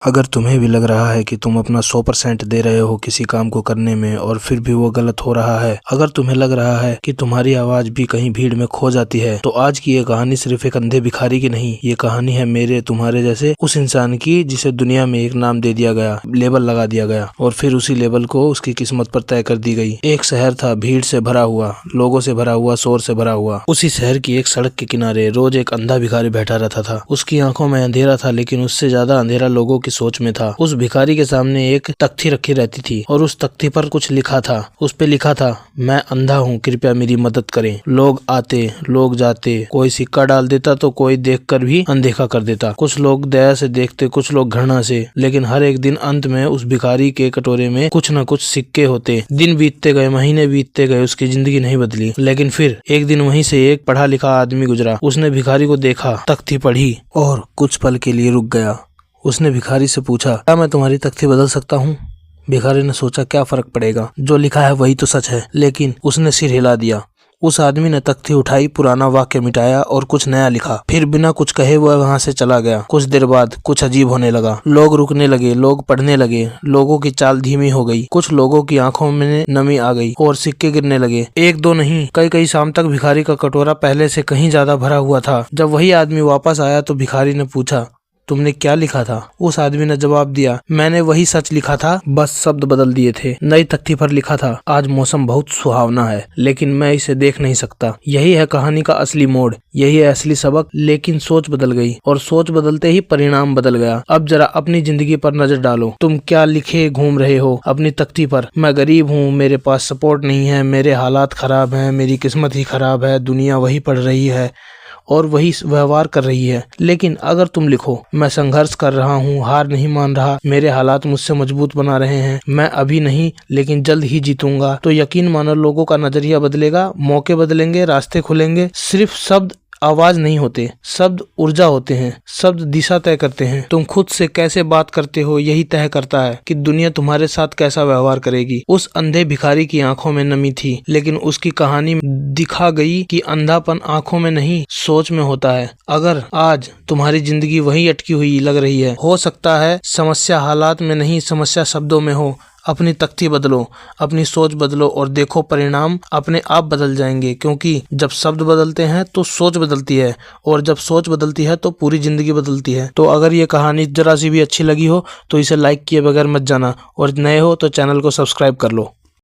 अगर तुम्हें भी लग रहा है कि तुम अपना 100% दे रहे हो किसी काम को करने में और फिर भी वो गलत हो रहा है, अगर तुम्हें लग रहा है कि तुम्हारी आवाज भी कहीं भीड़ में खो जाती है, तो आज की ये कहानी सिर्फ एक अंधे भिखारी की नहीं, ये कहानी है मेरे तुम्हारे जैसे उस इंसान की जिसे दुनिया में एक नाम दे दिया गया, लेबल लगा दिया गया और फिर उसी लेबल को उसकी किस्मत पर तय कर दी गई। एक शहर था भीड़ से भरा हुआ, लोगों से भरा हुआ, शोर से भरा हुआ। उसी शहर की एक सड़क के किनारे रोज एक अंधा भिखारी बैठा रहता था। उसकी आंखों में अंधेरा था, लेकिन उससे ज्यादा अंधेरा लोगों की सोच में था। उस भिखारी के सामने एक तख्ती रखी रहती थी और उस तख्ती पर कुछ लिखा था। उस पे लिखा था, मैं अंधा हूँ, कृपया मेरी मदद करें। लोग आते, लोग जाते, कोई सिक्का डाल देता तो कोई देखकर भी अनदेखा कर देता। कुछ लोग दया से देखते, कुछ लोग घृणा से, लेकिन हर एक दिन अंत में उस भिखारी के कटोरे में कुछ न कुछ सिक्के होते। दिन बीतते गए, महीने बीतते गए, उसकी जिंदगी नहीं बदली। लेकिन फिर एक दिन वहीं से एक पढ़ा लिखा आदमी गुजरा। उसने भिखारी को देखा, तख्ती पढ़ी और कुछ पल के लिए रुक गया। उसने भिखारी से पूछा, क्या मैं तुम्हारी तख्ती बदल सकता हूँ? भिखारी ने सोचा, क्या फर्क पड़ेगा, जो लिखा है वही तो सच है। लेकिन उसने सिर हिला दिया। उस आदमी ने तख्ती उठाई, पुराना वाक्य मिटाया और कुछ नया लिखा। फिर बिना कुछ कहे वह वहां से चला गया। कुछ देर बाद कुछ अजीब होने लगा। लोग रुकने लगे, लोग पढ़ने लगे, लोगों की चाल धीमी हो गई। कुछ लोगों की आंखों में नमी आ गई और सिक्के गिरने लगे। एक दो नहीं, कई कई शाम तक भिखारी का कटोरा पहले से कहीं ज्यादा भरा हुआ था। जब वही आदमी वापस आया तो भिखारी ने पूछा, तुमने क्या लिखा था? उस आदमी ने जवाब दिया, मैंने वही सच लिखा था, बस शब्द बदल दिए थे। नई तख्ती पर लिखा था, आज मौसम बहुत सुहावना है, लेकिन मैं इसे देख नहीं सकता। यही है कहानी का असली मोड़, यही है असली सबक। लेकिन सोच बदल गई और सोच बदलते ही परिणाम बदल गया। अब जरा अपनी जिंदगी पर नजर डालो। तुम क्या लिखे घूम रहे हो अपनी तख्ती पर? मैं गरीब हूँ, मेरे पास सपोर्ट नहीं है, मेरे हालात खराब हैं, मेरी किस्मत ही खराब है, दुनिया वही पढ़ रही है और वही व्यवहार कर रही है। लेकिन अगर तुम लिखो, मैं संघर्ष कर रहा हूँ, हार नहीं मान रहा, मेरे हालात मुझसे मजबूत बना रहे हैं, मैं अभी नहीं लेकिन जल्द ही जीतूंगा, तो यकीन मानो लोगों का नजरिया बदलेगा, मौके बदलेंगे, रास्ते खुलेंगे। सिर्फ शब्द आवाज नहीं होते, शब्द ऊर्जा होते हैं, शब्द दिशा तय करते हैं। तुम खुद से कैसे बात करते हो यही तय करता है कि दुनिया तुम्हारे साथ कैसा व्यवहार करेगी। उस अंधे भिखारी की आंखों में नमी थी, लेकिन उसकी कहानी दिखा गई कि अंधापन आंखों में नहीं, सोच में होता है। अगर आज तुम्हारी जिंदगी वही अटकी हुई लग रही है, हो सकता है समस्या हालात में नहीं, समस्या शब्दों में हो। अपनी तख्ती बदलो, अपनी सोच बदलो और देखो परिणाम अपने आप बदल जाएंगे। क्योंकि जब शब्द बदलते हैं तो सोच बदलती है और जब सोच बदलती है तो पूरी जिंदगी बदलती है। तो अगर ये कहानी जरा सी भी अच्छी लगी हो तो इसे लाइक किए बगैर मत जाना और नए हो तो चैनल को सब्सक्राइब कर लो।